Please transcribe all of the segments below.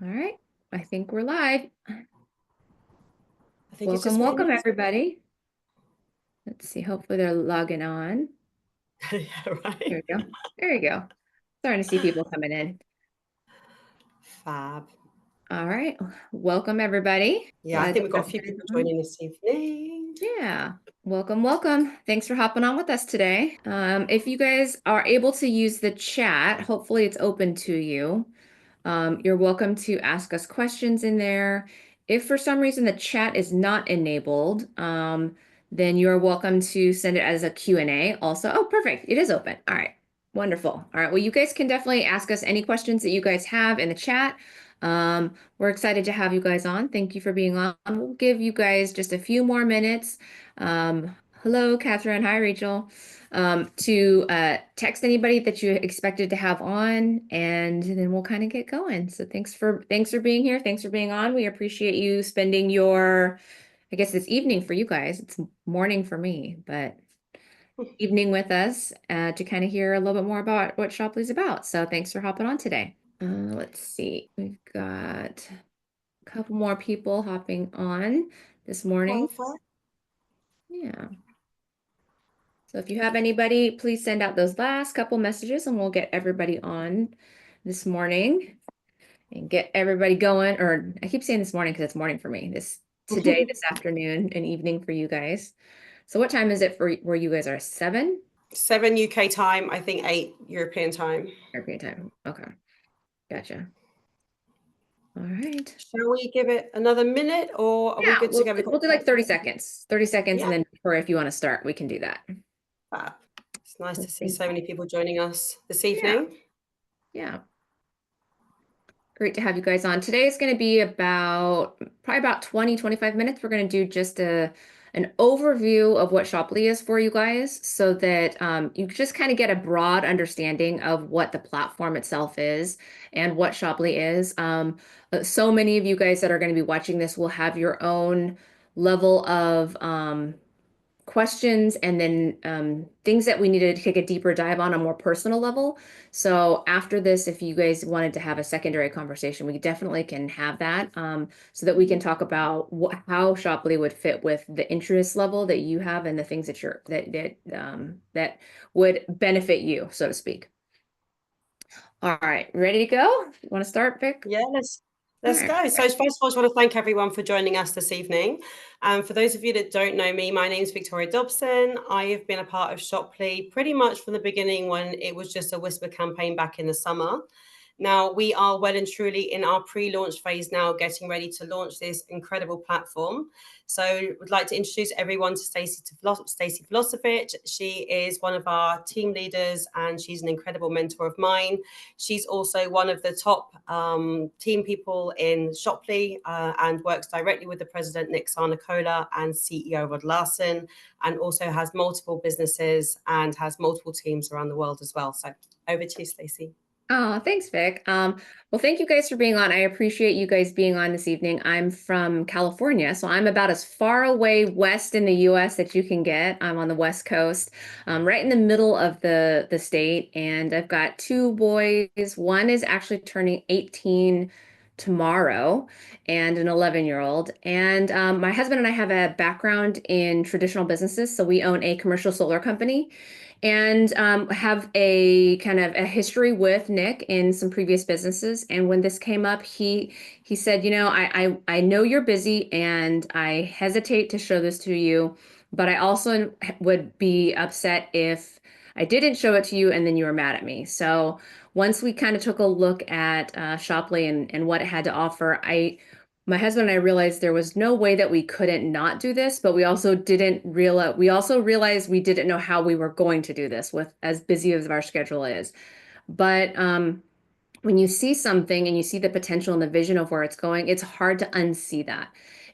All right, I think we're live. I think it's just Welcome, minutes. everybody. Let's see, hopefully they're logging on. Yeah, right. There we go. There you go. Starting to see people coming in. Fab. All right, welcome, everybody. Yeah, I Glad to think we've got have a you few guys people on. joining this evening. Yeah, welcome. Thanks for hopping on with us today. If you guys are able to use the chat, hopefully it's open to you. You're welcome to ask us questions in there. If for some reason the chat is not enabled, then you're welcome to send it as a Q&A also. Oh, perfect. It is open. All right. Wonderful. All right. Well, you guys can definitely ask us any questions that you guys have in the chat. We're excited to have you guys on. Thank you for being on. We'll give you guys just a few more minutes. Hello, Catherine. Hi, Rachel. To text anybody that you expected to have on, and then we'll kind of get going. So thanks for being here. Thanks for being on. We appreciate you spending your, I guess it's evening for you guys. It's morning for me, but evening with us to kind of hear a little bit more about what Shopley's about. So thanks for hopping on today. Let's see. We've got a couple more people hopping on this morning. Perfect. Yeah. So if you have anybody, please send out those last couple messages and we'll get everybody on this morning and get everybody going. Or I keep saying this morning because it's morning for me. Today, this afternoon and evening for you guys. So what time is it for where you guys are? 7? 7 UK time, I think 8 European time. European time. Okay. Gotcha. All right. Shall we give it another minute or are we Yeah, good to go? We've got we'll do like 30 seconds. 30 seconds, Yeah, and then for if you want to start, we can do that. fab. It's nice to see Thank so many people joining us this Yeah. evening. Yeah. Great to have you guys on. Today is going to be probably about 20, 25 minutes. We're going to do just an overview of what Shopley is for you guys so that you just kind of get a broad understanding of what the platform itself is and what Shopley is. So many of you guys that are going to be watching this will have your own level of questions and then things that we needed to take a deeper dive on a more personal level. So after this, if you guys wanted to have a secondary conversation, we definitely can have that so that we can talk about how Shopley would fit with the interest level that you have and the things that that would benefit you, so to speak. All right, ready to go? You want to start, Vic? Yeah, All let's right. go. So first of all, I just want to thank everyone for joining us this evening. For those of you that don't know me, my name is Victoria Dobson. I have been a part of Shopley pretty much from the beginning when it was just a whisper campaign back in the summer. Now we are well and truly in our pre-launch phase now, getting ready to launch this incredible platform. So would like to introduce everyone to Stacey Vlosovic. She is one of our team leaders and she's an incredible mentor of mine. She's also one of the top team people in Shopley and works directly with the president, Nick Sarnicola, and CEO Rod Larson, and also has multiple businesses and has multiple teams around the world as well. So over to you, Stacey. Oh, thanks, Vic. Well, thank you guys for being on. I appreciate you guys being on this evening. I'm from California, so I'm about as far away west in the US that you can get. I'm on the West Coast, right in the middle of the state, and I've got 2 boys. One is actually turning 18 tomorrow and an 11-year-old. And my husband and I have a background in traditional businesses, so we own a commercial solar company and have a kind of a history with Nick in some previous businesses. And when this came up, he said, you know, I know you're busy and I hesitate to show this to you, but I also would be upset if I didn't show it to you and then you were mad at me. So once we kind of took a look at Shopley and what it had to offer, my husband and I realized there was no way that we couldn't not do this, but we also realized we didn't know how we were going to do this with as busy as our schedule is. But when you see something and you see the potential and the vision of where it's going, it's hard to unsee that.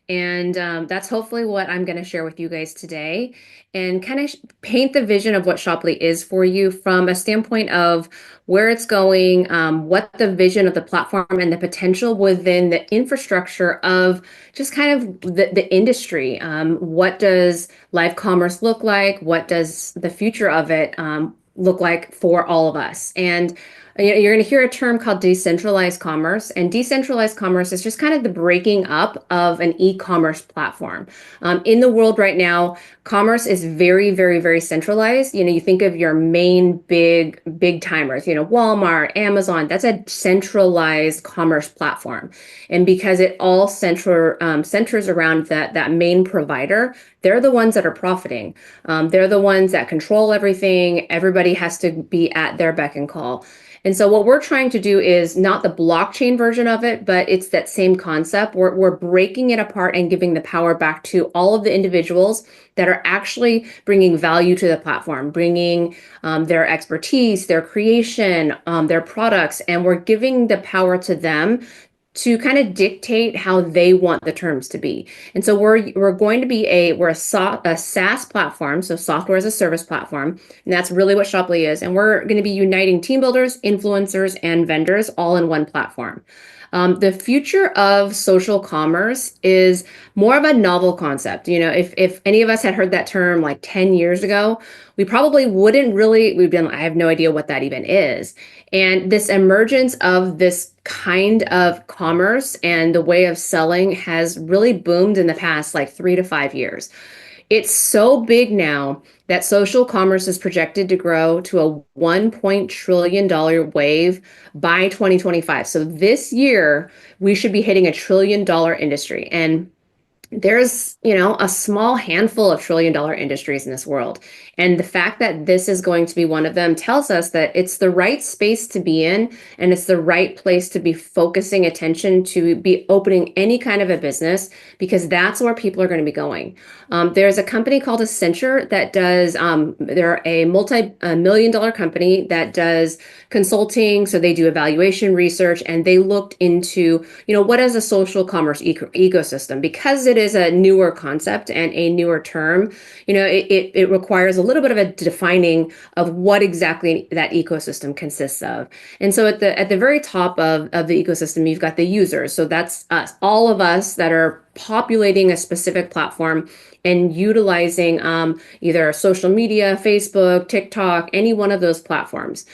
And that's hopefully what I'm going to share with you guys today and kind of paint the vision of what Shopley is for you from a standpoint of where it's going, what the vision of the platform and the potential within the infrastructure of just kind of the industry. What does live commerce look like? What does the future of it look like for all of us? And You're going to hear a term called decentralized commerce, and decentralized commerce is just kind of the breaking up of an e-commerce platform. In the world right now, commerce is very, very, very centralized. You think of your main big timers, Walmart, Amazon, that's a centralized commerce platform. And because it all centers around that main provider, they're the ones that are profiting. They're the ones that control everything. Everybody has to be at their beck and call. And so what we're trying to do is not the blockchain version of it, but it's that same concept. We're breaking it apart and giving the power back to all of the individuals that are actually bringing value to the platform, bringing their expertise, their creation, their products, and we're giving the power to them to kind of dictate how they want the terms to be. And so we're going to be a SaaS platform, so software as a service platform, and that's really what Shoply is. And we're going to be uniting team builders, influencers, and vendors all in one platform. The future of social commerce is more of a novel concept. If any of us had heard that term like 10 years ago, we probably wouldn't really, I have no idea what that even is. And this emergence of this kind of commerce and the way of selling has really boomed in the past like 3 to 5 years. It's so big now that social commerce is projected to grow to a $1 trillion wave by 2025. So this year, we should be hitting $1 trillion industry. And there's, a small handful of trillion-dollar industries in this world. And the fact that this is going to be one of them tells us that it's the right space to be in, and it's the right place to be focusing attention to be opening any kind of a business, because that's where people are going to be going. There's a company called Accenture that does, they're a multi-million-dollar company that does consulting. So they do evaluation research, and they looked into, what is a social commerce ecosystem? Because it is a newer concept and a newer term, it requires a little bit of a defining of what exactly that ecosystem consists of. And so at the very top of the ecosystem, you've got the users. So that's us, all of us that are populating a specific platform and utilizing either social media, Facebook, TikTok, any one of those platforms.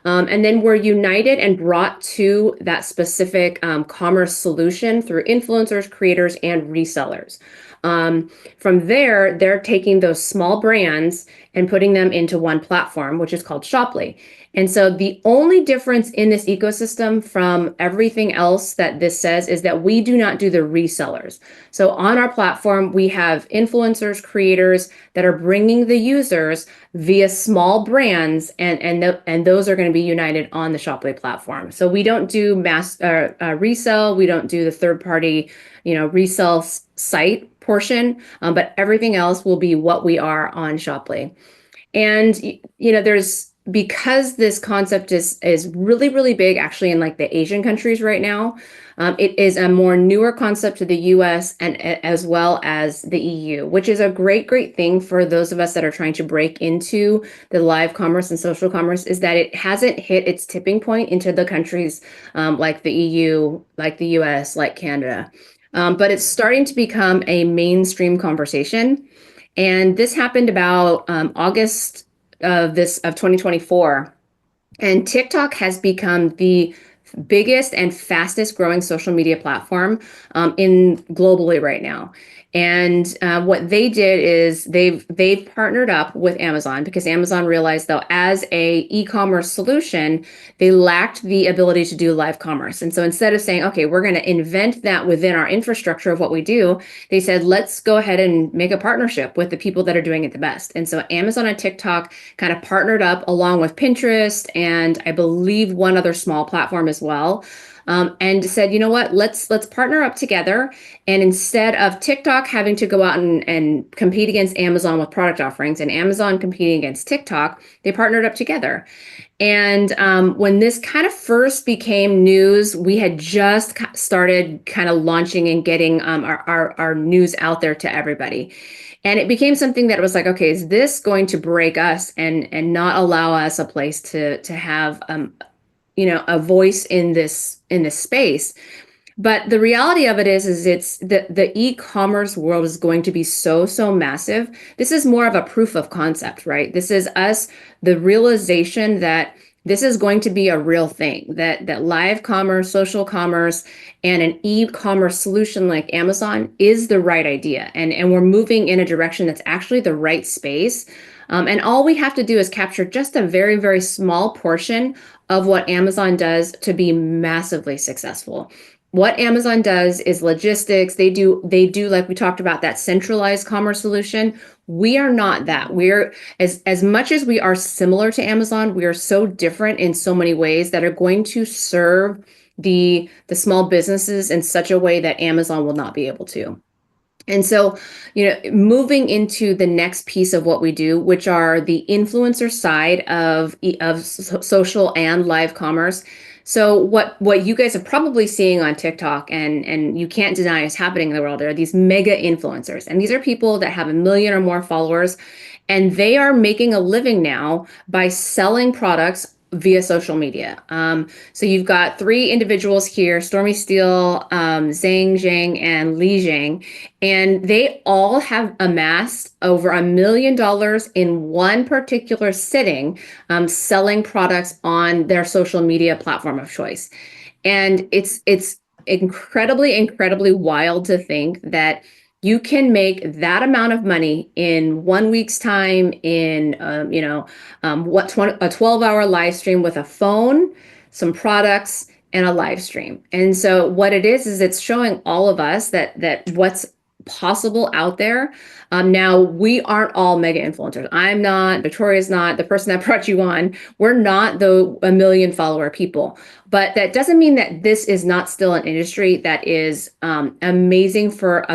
And then we're united and brought to that specific commerce solution through influencers, creators, and resellers. From there, they're taking those small brands and putting them into one platform, which is called Shoply. And so the only difference in this ecosystem from everything else that this says is that we do not do the resellers. So on our platform, we have influencers, creators that are bringing the users via small brands, and those are going to be united on the Shoply platform. So we don't do mass resell, we don't do the third party, resell site portion, but everything else will be what we are on Shoply. And because this concept is really, really big, actually, in like the Asian countries right now, it is a more newer concept to the US and as well as the EU, which is a great, great thing for those of us that are trying to break into the live commerce and social commerce, is that it hasn't hit its tipping point into the countries like the EU, like the US, like Canada. But it's starting to become a mainstream conversation. And this happened about August of 2024. And TikTok has become the biggest and fastest growing social media platform in globally right now. And what they did is they've partnered up with Amazon, because Amazon realized, though, as a e-commerce solution, they lacked the ability to do live commerce. And so instead of saying, okay, we're going to invent that within our infrastructure of what we do, they said, let's go ahead and make a partnership with the people that are doing it the best. And so Amazon and TikTok kind of partnered up along with Pinterest and I believe one other small platform as well. And said, you know what, let's partner up together. And instead of TikTok having to go out and compete against Amazon with product offerings and Amazon competing against TikTok, they partnered up together. And when this kind of first became news, we had just started kind of launching and getting our news out there to everybody. And it became something that was like, okay, is this going to break us and not allow us a place to have a voice in this space? But the reality of it is it's the e-commerce world is going to be so massive. This is more of a proof of concept, right? This is us, the realization that this is going to be a real thing, that live commerce, social commerce, and an e-commerce solution like Amazon is the right idea. And we're moving in a direction that's actually the right space. And all we have to do is capture just a very, very small portion of what Amazon does to be massively successful. What Amazon does is logistics. They do like we talked about, that centralized commerce solution. We are not that. We're as much as we are similar to Amazon, we are so different in so many ways that are going to serve the small businesses in such a way that Amazon will not be able to. And so, moving into the next piece of what we do, which are the influencer side of social and live commerce. So what you guys are probably seeing on TikTok, and you can't deny is happening in the world, are these mega influencers. And these are people that have 1 million or more followers, and they are making a living now by selling products via social media. So you've got three individuals here: Stormy Steele, Zhang Zhang, and Li Zhang, and they all have amassed over $1 million in one particular sitting, selling products on their social media platform of choice. And it's incredibly wild to think that you can make that amount of money in 1 week's time in a 12-hour live stream with a phone, some products, and a live stream. And so what it is it's showing all of us that what's possible out there. Now, we aren't all mega influencers. I'm not, Victoria's not, the person that brought you on. We're not the 1 million follower people. But that doesn't mean that this is not still an industry that is amazing for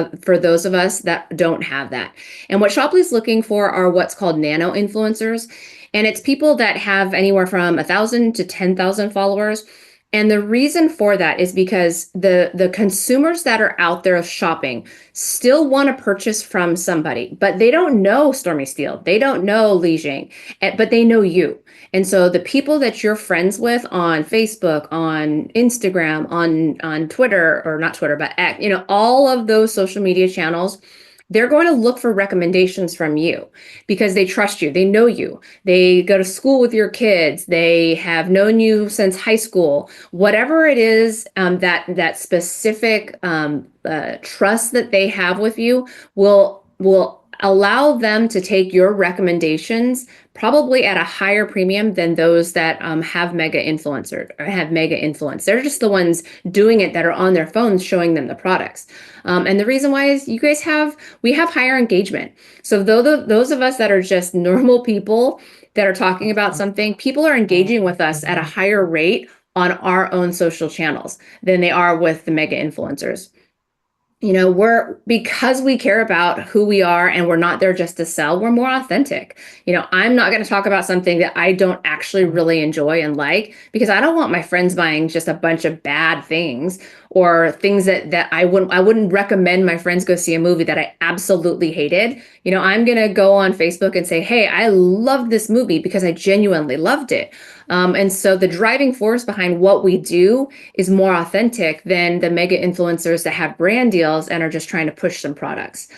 those of us that don't have that. And what Shoply's looking for are what's called nano influencers. And it's people that have anywhere from 1,000 to 10,000 followers. And the reason for that is because the consumers that are out there shopping still want to purchase from somebody, but they don't know Stormy Steele. They don't know Li Jing, but they know you. And so the people that you're friends with on Facebook, on Instagram, on Twitter, or not Twitter, but X, all of those social media channels, they're going to look for recommendations from you because they trust you. They know you. They go to school with your kids. They have known you since high school. Whatever it is, that specific trust that they have with you will allow them to take your recommendations probably at a higher premium than those that have mega influencers or have mega influence. They're just the ones doing it that are on their phones showing them the products. And the reason why is we have higher engagement. So those of us that are just normal people that are talking about something, people are engaging with us at a higher rate on our own social channels than they are with the mega influencers. Because we care about who we are and we're not there just to sell, we're more authentic. I'm not going to talk about something that I don't actually really enjoy and like, because I don't want my friends buying just a bunch of bad things or things that I wouldn't recommend my friends go see a movie that I absolutely hated. I'm going to go on Facebook and say, hey, I loved this movie because I genuinely loved it. And so the driving force behind what we do is more authentic than the mega influencers that have brand deals and are just trying to push some products.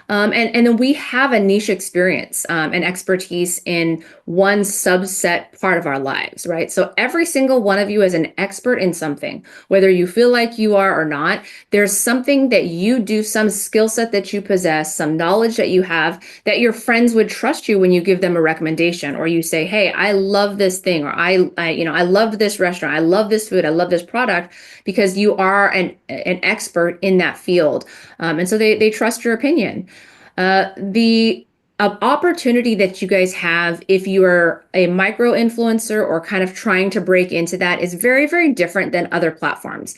And then we have a niche experience and expertise in one subset part of our lives, right? So every single one of you is an expert in something, whether you feel like you are or not. There's something that you do, some skill set that you possess, some knowledge that you have, that your friends would trust you when you give them a recommendation, or you say, hey, I love this thing, or I love this restaurant, I love this food, I love this product, because you are an expert in that field. And so they trust your opinion. The opportunity that you guys have if you are a micro influencer or kind of trying to break into that is very, very different than other platforms.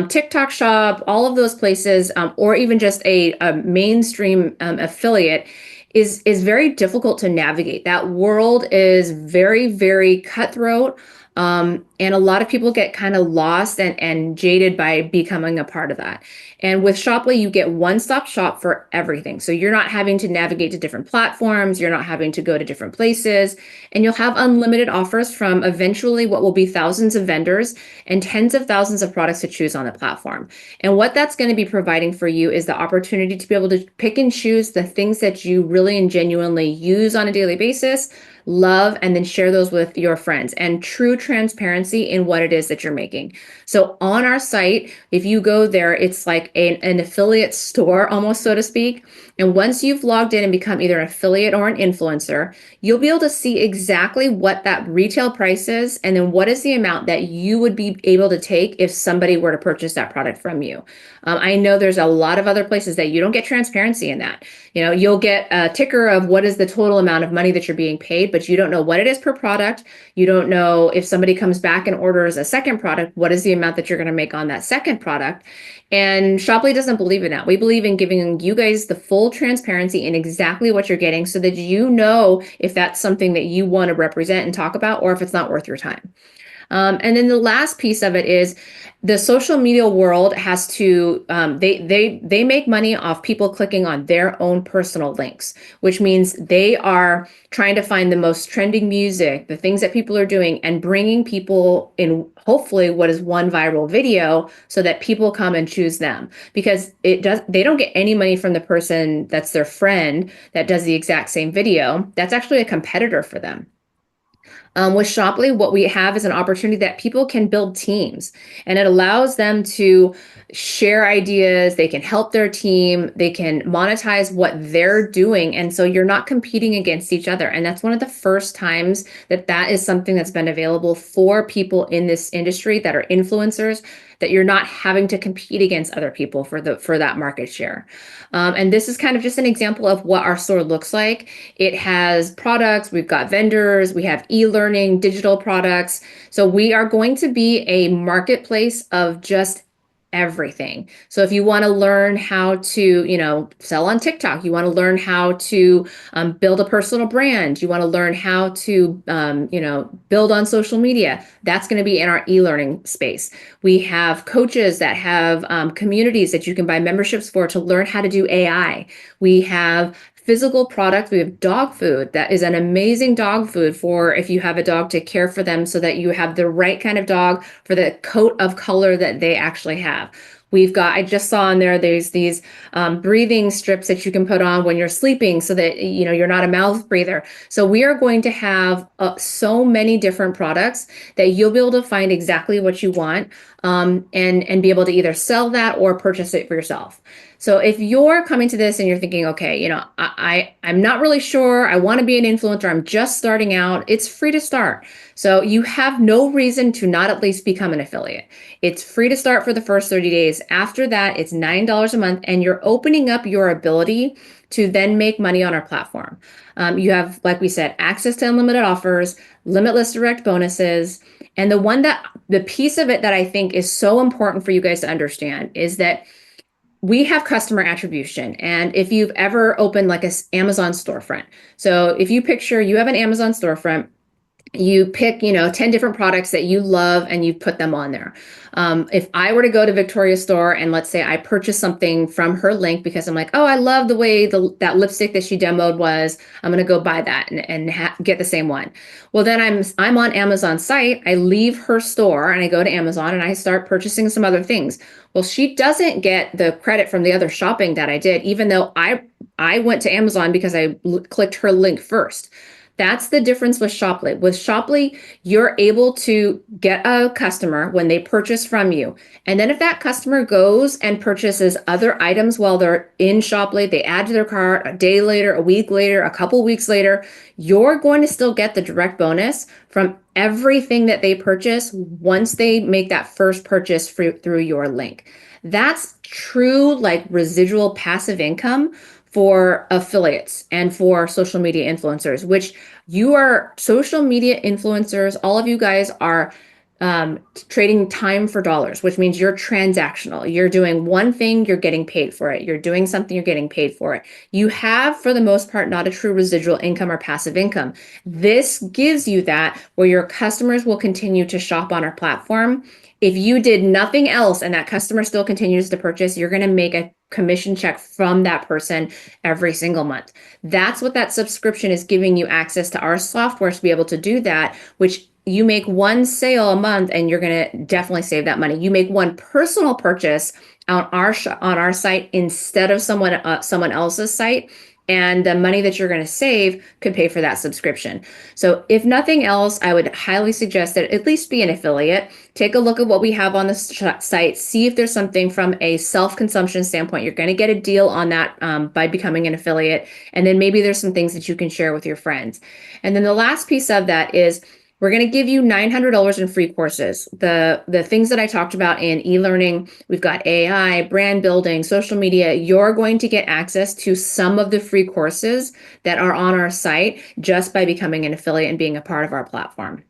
TikTok Shop, all of those places, or even just a mainstream affiliate is very difficult to navigate. That world is very, very cutthroat. And a lot of people get kind of lost and jaded by becoming a part of that. And with Shoply, you get one-stop shop for everything. So you're not having to navigate to different platforms, you're not having to go to different places, and you'll have unlimited offers from eventually what will be thousands of vendors and tens of thousands of products to choose on the platform. And what that's going to be providing for you is the opportunity to be able to pick and choose the things that you really and genuinely use on a daily basis, love, and then share those with your friends, and true transparency in what it is that you're making. So on our site, if you go there, it's like an affiliate store almost, so to speak. And once you've logged in and become either an affiliate or an influencer, you'll be able to see exactly what that retail price is, and then what is the amount that you would be able to take if somebody were to purchase that product from you. I know there's a lot of other places that you don't get transparency in that. You'll get a ticker of what is the total amount of money that you're being paid, but you don't know what it is per product. You don't know if somebody comes back and orders a second product, what is the amount that you're going to make on that second product. And Shoply doesn't believe in that. We believe in giving you guys the full transparency in exactly what you're getting, so that you know if that's something that you want to represent and talk about, or if it's not worth your time. And then the last piece of it is the social media world has to they make money off people clicking on their own personal links, which means they are trying to find the most trending music, the things that people are doing, and bringing people in, hopefully what is one viral video, so that people come and choose them, because they don't get any money from the person that's their friend that does the exact same video. That's actually a competitor for them. With Shoply, what we have is an opportunity that people can build teams, and it allows them to share ideas. They can help their team. They can monetize what they're doing. And so you're not competing against each other. And that's one of the first times that that is something that's been available for people in this industry that are influencers, that you're not having to compete against other people for that market share. And this is kind of just an example of what our store looks like. It has products, we've got vendors, we have e-learning, digital products. So we are going to be a marketplace of just everything. So if you want to learn how to, sell on TikTok, you want to learn how to build a personal brand, you want to learn how to, build on social media, that's going to be in our e-learning space. We have coaches that have communities that you can buy memberships for to learn how to do AI. We have physical product. We have dog food that is an amazing dog food for if you have a dog, to care for them so that you have the right kind of dog for the coat of color that they actually have. I just saw in there's these breathing strips that you can put on when you're sleeping so that, you're not a mouth breather. So we are going to have so many different products that you'll be able to find exactly what you want, and be able to either sell that or purchase it for yourself. So if you're coming to this and you're thinking, okay, I'm not really sure, I want to be an influencer, I'm just starting out, it's free to start. So you have no reason to not at least become an affiliate. It's free to start for the first 30 days. After that, it's $9 a month, and you're opening up your ability to then make money on our platform. You have, like we said, access to unlimited offers, limitless direct bonuses. And the piece of it that I think is so important for you guys to understand is that we have customer attribution. And if you've ever opened like an Amazon storefront, so if you picture you have an Amazon storefront, you pick, 10 different products that you love and you put them on there. If I were to go to Victoria's store and let's say I purchased something from her link because I'm like, oh, I love the way that lipstick that she demoed was, I'm going to go buy that and get the same one. Well, then I'm on Amazon site. I leave her store and I go to Amazon and I start purchasing some other things. Well, she doesn't get the credit from the other shopping that I did, even though I went to Amazon because I clicked her link first. That's the difference with Shoply. With Shoply, you're able to get a customer when they purchase from you. And then if that customer goes and purchases other items while they're in Shoply, they add to their cart a day later, a week later, a couple weeks later, you're going to still get the direct bonus from everything that they purchase once they make that first purchase through your link. That's true, like residual passive income for affiliates and for social media influencers, which you are social media influencers. All of you guys are trading time for dollars, which means you're transactional. You're doing one thing, you're getting paid for it. You're doing something, you're getting paid for it. You have, for the most part, not a true residual income or passive income. This gives you that where your customers will continue to shop on our platform. If you did nothing else and that customer still continues to purchase, you're going to make a commission check from that person every single month. That's what that subscription is giving you access to our software to be able to do that, which you make one sale a month and you're going to definitely save that money. You make one personal purchase on our site instead of someone else's site, and the money that you're going to save could pay for that subscription. So if nothing else, I would highly suggest that at least be an affiliate. Take a look at what we have on the site, see if there's something from a self-consumption standpoint. You're going to get a deal on that by becoming an affiliate, and then maybe there's some things that you can share with your friends. And then the last piece of that is we're going to give you $900 in free courses. The things that I talked about in e-learning, we've got AI, brand building, social media. You're going to get access to some of the free courses that are on our site just by becoming an affiliate and being a part of our platform.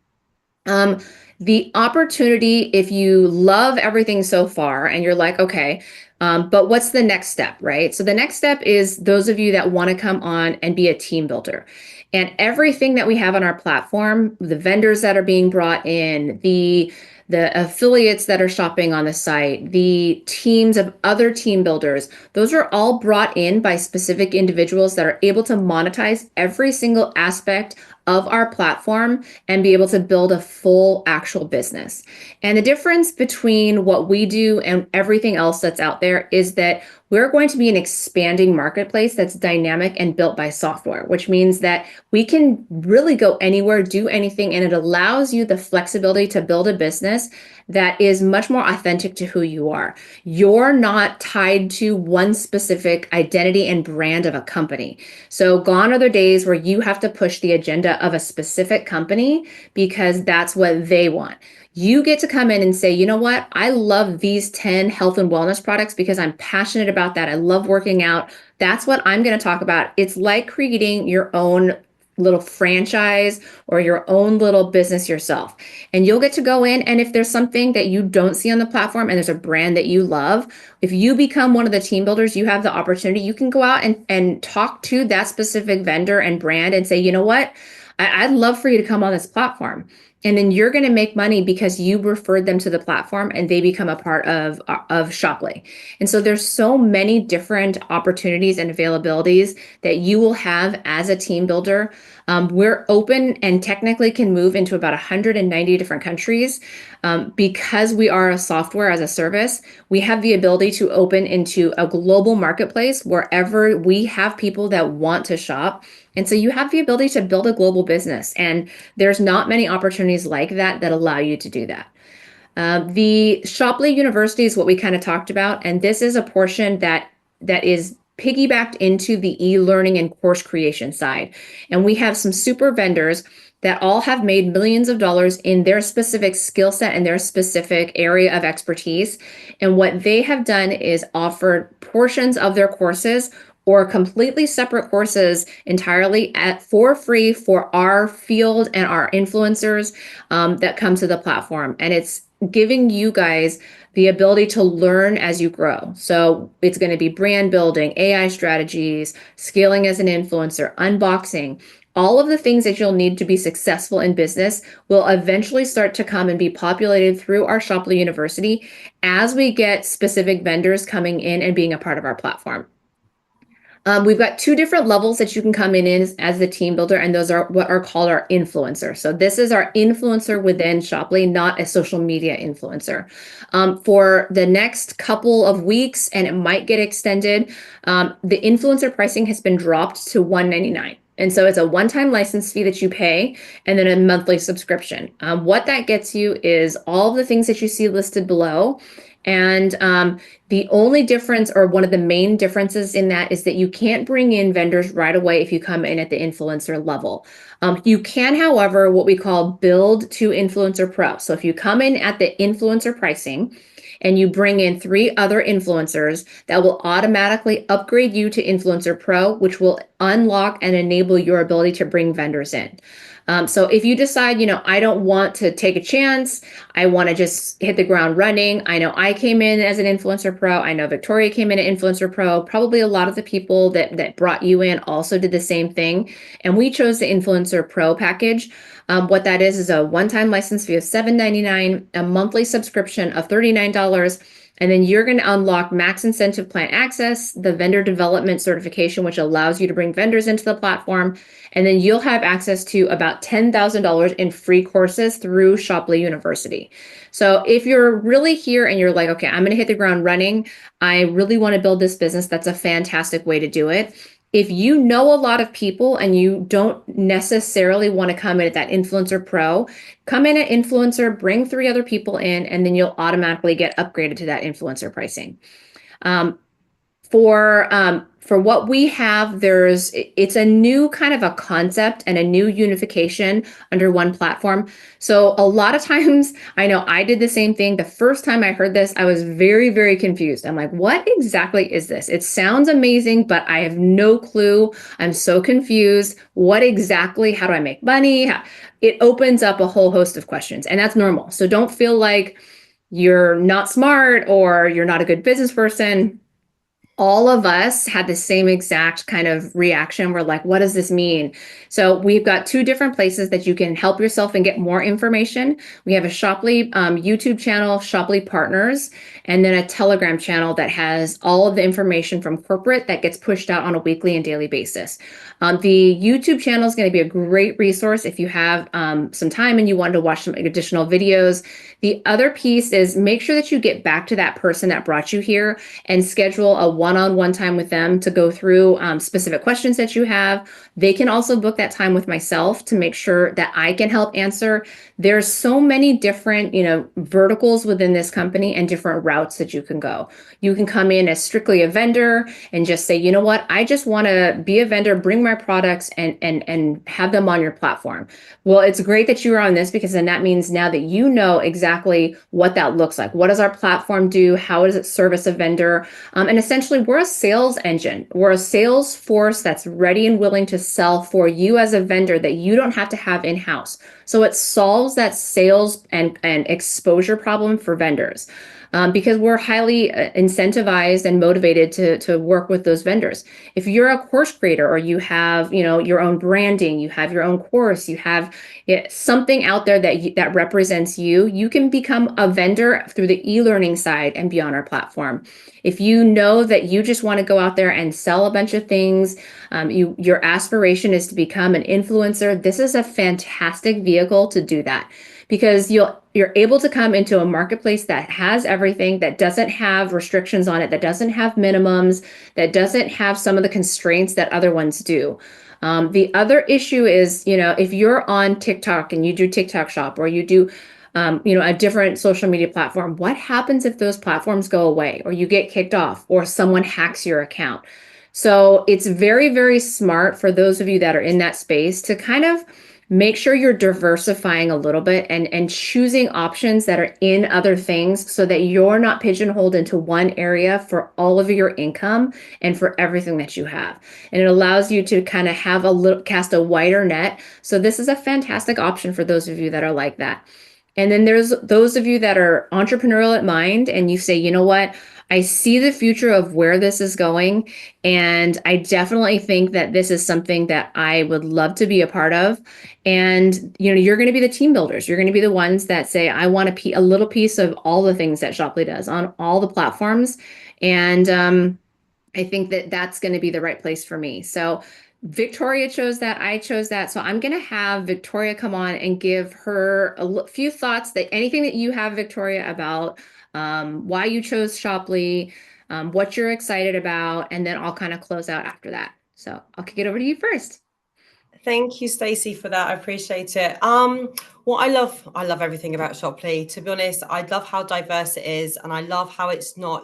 The opportunity, if you love everything so far and you're like, okay, but what's the next step, right? So the next step is those of you that want to come on and be a team builder. And everything that we have on our platform, the vendors that are being brought in, the affiliates that are shopping on the site, the teams of other team builders, those are all brought in by specific individuals that are able to monetize every single aspect of our platform and be able to build a full actual business. And the difference between what we do and everything else that's out there is that we're going to be an expanding marketplace that's dynamic and built by software, which means that we can really go anywhere, do anything, and it allows you the flexibility to build a business that is much more authentic to who you are. You're not tied to one specific identity and brand of a company. So gone are the days where you have to push the agenda of a specific company because that's what they want. You get to come in and say, you know what? I love these 10 health and wellness products because I'm passionate about that. I love working out. That's what I'm going to talk about. It's like creating your own little franchise or your own little business yourself. And you'll get to go in, and if there's something that you don't see on the platform and there's a brand that you love, if you become one of the team builders, you have the opportunity, you can go out and talk to that specific vendor and brand and say, you know what? I'd love for you to come on this platform. And then you're going to make money because you referred them to the platform and they become a part of Shoply. And so there's so many different opportunities and availabilities that you will have as a team builder. We're open and technically can move into about 190 different countries. Because we are a software as a service, we have the ability to open into a global marketplace wherever we have people that want to shop. And so you have the ability to build a global business. And there's not many opportunities like that that allow you to do that. The Shoply University is what we kind of talked about. And this is a portion that is piggybacked into the e-learning and course creation side. And we have some super vendors that all have made millions of dollars in their specific skill set and their specific area of expertise. And what they have done is offered portions of their courses or completely separate courses entirely for free for our field and our influencers that come to the platform. And it's giving you guys the ability to learn as you grow. So it's going to be brand building, AI strategies, scaling as an influencer, unboxing. All of the things that you'll need to be successful in business will eventually start to come and be populated through our Shoply University as we get specific vendors coming in and being a part of our platform. We've got two different levels that you can come in as the team builder, and those are what are called our influencer. So this is our influencer within Shoply, not a social media influencer. For the next couple of weeks, and it might get extended, the influencer pricing has been dropped to $199. And so it's a one-time license fee that you pay and then a monthly subscription. What that gets you is all of the things that you see listed below. And the only difference, or one of the main differences in that, is that you can't bring in vendors right away if you come in at the influencer level. You can, however, what we call build to influencer pro. So if you come in at the influencer pricing and you bring in 3 other influencers, that will automatically upgrade you to influencer pro, which will unlock and enable your ability to bring vendors in. So if you decide, I don't want to take a chance, I want to just hit the ground running. I know I came in as an influencer pro. I know Victoria came in an influencer pro. Probably a lot of the people that brought you in also did the same thing. And we chose the influencer pro package. What that is a one-time license fee of $7.99, a monthly subscription of $39. And then you're going to unlock max incentive plan access, the vendor development certification, which allows you to bring vendors into the platform. And then you'll have access to about $10,000 in free courses through Shopley University. So if you're really here and you're like, okay, I'm going to hit the ground running, I really want to build this business, that's a fantastic way to do it. If you know a lot of people and you don't necessarily want to come in at that influencer pro, come in at influencer, bring 3 other people in, and then you'll automatically get upgraded to that influencer pricing. Um, for what we have, it's a new kind of a concept and a new unification under one platform. So a lot of times, I know I did the same thing. The first time I heard this, I was very, very confused. I'm like, what exactly is this? It sounds amazing, but I have no clue. I'm so confused. What exactly? How do I make money? It opens up a whole host of questions, and that's normal. So don't feel like you're not smart or you're not a good business person. All of us had the same exact kind of reaction. We're like, what does this mean? So we've got 2 different places that you can help yourself and get more information. We have a Shopley YouTube channel, Shopley Partners, and then a Telegram channel that has all of the information from corporate that gets pushed out on a weekly and daily basis. The YouTube channel is going to be a great resource if you have some time and you want to watch some additional videos. The other piece is make sure that you get back to that person that brought you here and schedule a one-on-one time with them to go through specific questions that you have. They can also book that time with myself to make sure that I can help answer. There's so many different, verticals within this company and different routes that you can go. You can come in as strictly a vendor and just say, you know what, I just want to be a vendor, bring my products and have them on your platform. Well, it's great that you are on this because then that means now that you know exactly what that looks like. What does our platform do? How does it service a vendor? And essentially, we're a sales engine. We're a sales force that's ready and willing to sell for you as a vendor that you don't have to have in-house. So it solves that sales and exposure problem for vendors. Because we're highly incentivized and motivated to work with those vendors. If you're a course creator or you have, your own branding, you have your own course, you have something out there that represents you, you can become a vendor through the e-learning side and be on our platform. If you know that you just want to go out there and sell a bunch of things, your aspiration is to become an influencer, this is a fantastic vehicle to do that. Because you're able to come into a marketplace that has everything, that doesn't have restrictions on it, that doesn't have minimums, that doesn't have some of the constraints that other ones do. The other issue is, if you're on TikTok and you do TikTok Shop or you do a different social media platform, what happens if those platforms go away or you get kicked off or someone hacks your account? So it's very, very smart for those of you that are in that space to kind of make sure you're diversifying a little bit and choosing options that are in other things so that you're not pigeonholed into one area for all of your income and for everything that you have. And it allows you to kind of have cast a wider net. So this is a fantastic option for those of you that are like that. And then there's those of you that are entrepreneurial at mind and you say, you know what? I see the future of where this is going. And I definitely think that this is something that I would love to be a part of. And, you're going to be the team builders. You're going to be the ones that say, I want a little piece of all the things that Shopley does on all the platforms. And I think that that's going to be the right place for me. So Victoria chose that. I chose that. So I'm going to have Victoria come on and give her a few thoughts that anything that you have, Victoria, about why you chose Shopley, what you're excited about, and then I'll kind of close out after that. So I'll kick it over to you first. Thank you, Stacey, for that. I appreciate it. What I love everything about Shopley. To be honest, I love how diverse it is, and I love how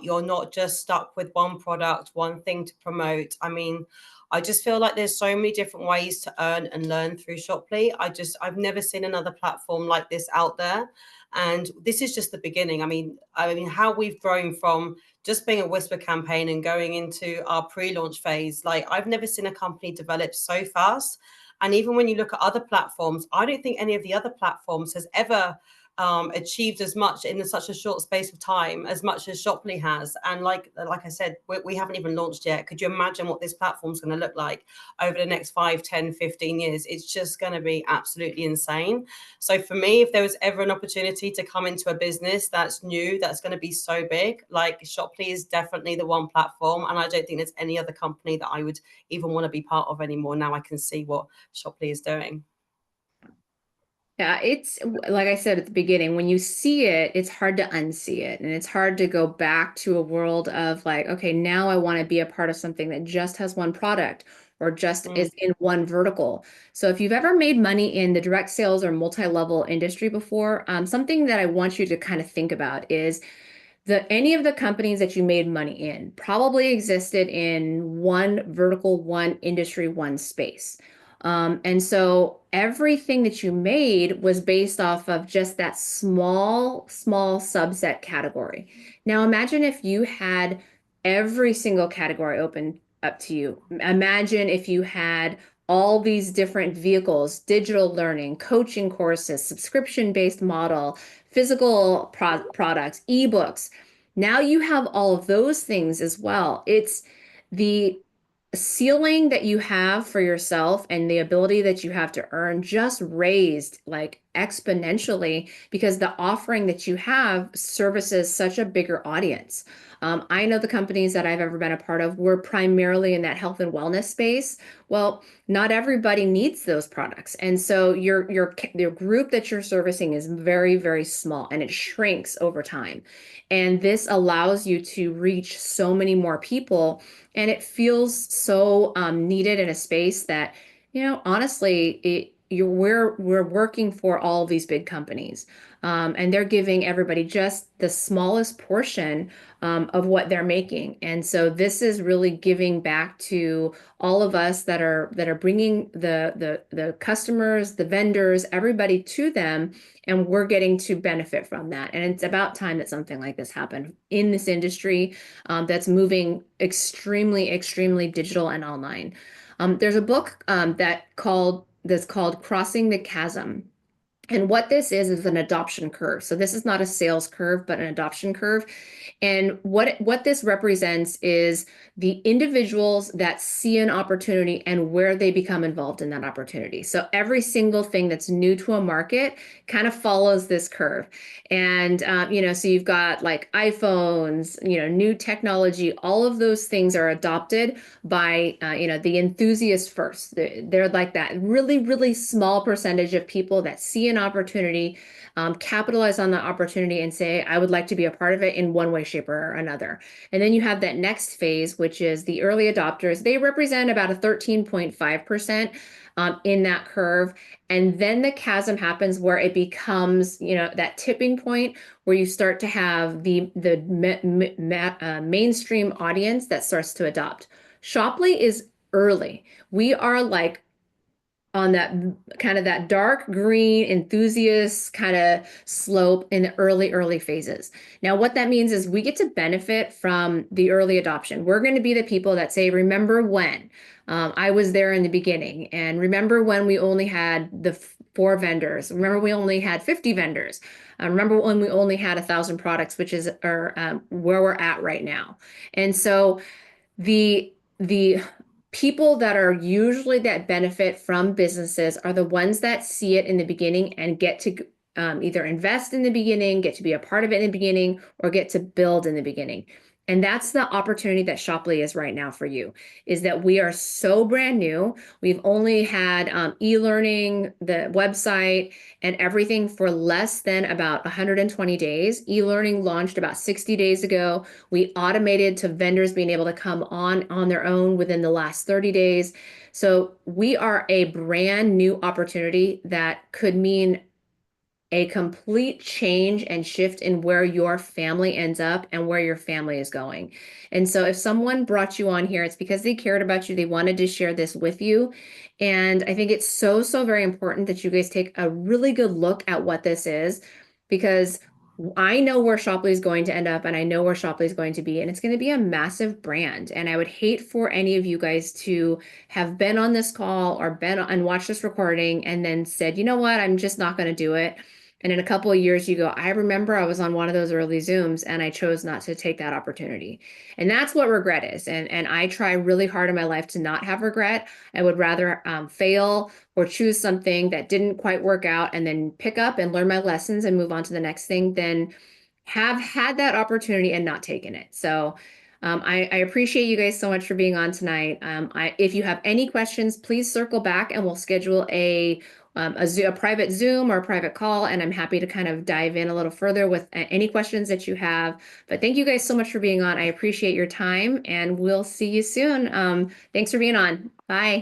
you're not just stuck with one product, one thing to promote. I mean, I just feel like there's so many different ways to earn and learn through Shopley. I've never seen another platform like this out there. And this is just the beginning. I mean, how we've grown from just being a whisper campaign and going into our pre-launch phase. Like, I've never seen a company develop so fast And even when you look at other platforms, I don't think any of the other platforms has ever achieved as much in such a short space of time as much as Shoply has. And like I said, we haven't even launched yet. Could you imagine what this platform is going to look like over the next 5, 10, 15 years? It's just going to be absolutely insane. So for me, if there was ever an opportunity to come into a business that's new, that's going to be so big, like Shoply is definitely the one platform. And I don't think there's any other company that I would even want to be part of anymore. Now I can see what Shoply is doing. Yeah, it's like I said at the beginning, when you see it, it's hard to unsee it. And it's hard to go back to a world of like, okay, now I want to be a part of something that just has one product or just Mm. is in one vertical. So if you've ever made money in the direct sales or multi-level industry before, something that I want you to kind of think about is any of the companies that you made money in probably existed in one vertical, one industry, one space. And so everything that you made was based off of just that small subset category. Now imagine if you had every single category open up to you. Imagine if you had all these different vehicles, digital learning, coaching courses, subscription-based model, physical products, ebooks. Now you have all of those things as well. It's the ceiling that you have for yourself and the ability that you have to earn just raised like exponentially because the offering that you have services such a bigger audience. I know the companies that I've ever been a part of were primarily in that health and wellness space. Well, not everybody needs those products. And so your group that you're servicing is very small and it shrinks over time. And this allows you to reach so many more people and it feels so needed in a space that, honestly, we're working for all these big companies, and they're giving everybody just the smallest portion of what they're making. And so this is really giving back to all of us that are bringing the customers, the vendors, everybody to them, and we're getting to benefit from that. And it's about time that something like this happened in this industry that's moving extremely digital and online. There's a book that's called Crossing the Chasm. And what this is an adoption curve. So this is not a sales curve, but an adoption curve. And what this represents is the individuals that see an opportunity and where they become involved in that opportunity. So every single thing that's new to a market kind of follows this curve. And so you've got like iPhones, new technology, all of those things are adopted by the enthusiasts first. They're like that really small percentage of people that see an opportunity, capitalize on the opportunity and say, I would like to be a part of it in one way, shape, or another. And then you have that next phase, which is the early adopters. They represent about a 13.5% in that curve. And then the chasm happens where it becomes, that tipping point where you start to have the mainstream audience that starts to adopt. Shoply is early. We are like on that kind of that dark green enthusiast kind of slope in the early phases. Now, what that means is we get to benefit from the early adoption. We're going to be the people that say, remember when I was there in the beginning, and remember when we only had the 4 vendors. Remember we only had 50 vendors. Remember when we only had 1,000 products, which is where we're at right now. And so the people that are usually that benefit from businesses are the ones that see it in the beginning and get to either invest in the beginning, get to be a part of it in the beginning, or get to build in the beginning. And that's the opportunity that Shoply is right now for you, is that we are so brand new. We've only had e-learning, the website, and everything for less than about 120 days. E-learning launched about 60 days ago. We automated to vendors being able to come on their own within the last 30 days. So we are a brand new opportunity that could mean a complete change and shift in where your family ends up and where your family is going. And so if someone brought you on here, it's because they cared about you. They wanted to share this with you. And I think it's so very important that you guys take a really good look at what this is, because I know where Shopley is going to end up, and I know where Shopley is going to be, and it's going to be a massive brand. And I would hate for any of you guys to have been on this call or been and watched this recording and then said, you know what, I'm just not going to do it. And in a couple of years, you go, I remember I was on one of those early Zooms and I chose not to take that opportunity. And that's what regret is. And I try really hard in my life to not have regret. I would rather fail or choose something that didn't quite work out and then pick up and learn my lessons and move on to the next thing than have had that opportunity and not taken it. So I appreciate you guys so much for being on tonight. If you have any questions, please circle back and we'll schedule a private Zoom or a private call, and I'm happy to kind of dive in a little further with any questions that you have. But thank you guys so much for being on. I appreciate your time, and we'll see you soon. Thanks for being on. Bye.